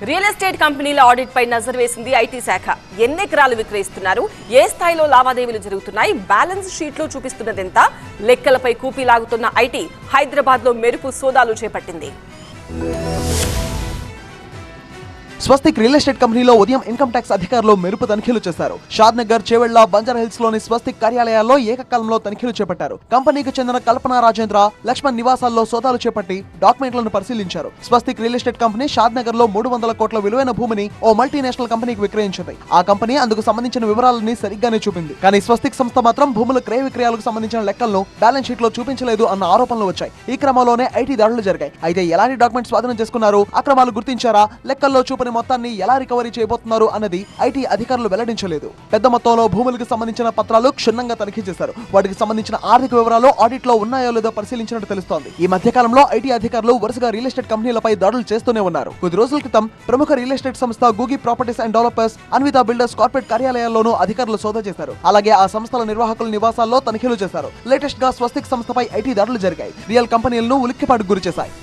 Real estate కంపెనీల audit పై నజర్ వేసింది IT శాఖ. ఎన్ని ఎకరాలు విక్రయిస్తున్నారు, ఏ స్థాయిలో లావాదేవీలు జరుగుతున్నాయి, బ్యాలెన్స్ షీట్ లో చూపిస్తున్నదెంత, లెక్కలపై కూపీ లాగుతున్న ఐటీ హైదరాబాద్ లో మెరుపు సోదాలు చేపట్టింది. స్వస్తిక్ రియల్ ఎస్టేట్ కంపెనీలో ఉదయం ఇన్కమ్ ట్యాక్స్ అధికారులు మెరుపు తనిఖీలు చేశారు. షాద్ నగర్, చేవెళ్ల, బంజారా హిల్స్ లోని స్వస్తిక్ కార్యాలయాల్లో ఏకకాలంలో తనిఖీలు చేపట్టారు. కంపెనీకి చెందిన కల్పన రాజేంద్ర, లక్ష్మణ్ నివాసాల్లో సోదాలు చేపట్టి డాక్యుమెంట్లను పరిశీలించారు. స్వస్తిక్ రియల్ ఎస్టేట్ కంపెనీ షాద్ నగర్ లో 300 కోట్ల విలువైన భూమిని ఓ మల్టీనేషనల్ కంపెనీకి విక్రయించింది. ఆ కంపెనీ అందుకు సంబంధించిన వివరాలని సరిగ్గానే చూపింది. కానీ స్వస్తిక్ సంస్థ మాత్రం భూముల క్రయ విక్రయాలకు సంబంధించిన లెక్కలను బ్యాలెన్స్ షీట్ లో చూపించలేదు అన్న ఆరోపణలు వచ్చాయి. ఈ క్రమంలోనే ఐటీ దాడులు జరిగాయి. అయితే ఎలాంటి డాక్యుమెంట్స్ స్వాధీనం చేసుకున్నారు, అక్రమాలు గుర్తించారా, లెక్కల్లో చూపని మొత్తాన్ని ఎలా రికవరీ చేయబోతున్నారు అన్నది ఐటీ అధికారులు వెల్లడించలేదు. పెద్ద మొత్తంలో భూములకు సంబంధించిన పత్రాలు క్షుణ్ణంగా తనిఖీ చేశారు. వాటికి సంబంధించిన ఆర్థిక వివరాలు ఆడిట్ లో ఉన్నాయో లేదో పరిశీలించినట్టు తెలుస్తోంది. ఈ మధ్య కాలంలో ఐటీ అధికారులు వరుసగా రియల్ ఎస్టేట్ కంపెనీలపై దాడులు చేస్తూనే ఉన్నారు. కొద్ది రోజుల క్రితం ప్రముఖ రియల్ ఎస్టేట్ సంస్థ Googi properties and developers, Anvitha builders corporate కార్యాలయాల్లోనూ అధికారులు సోదా చేశారు. అలాగే ఆ సంస్థల నిర్వాహకుల నివాసాల్లో తనిఖీలు చేశారు. లేటెస్ట్ గా స్వస్తిక్ సంస్థపై ఐటీ దాడులు జరిగాయి. రియల్ కంపెనీలను ఉలిక్కిపాటుకు గురి చేశాయి.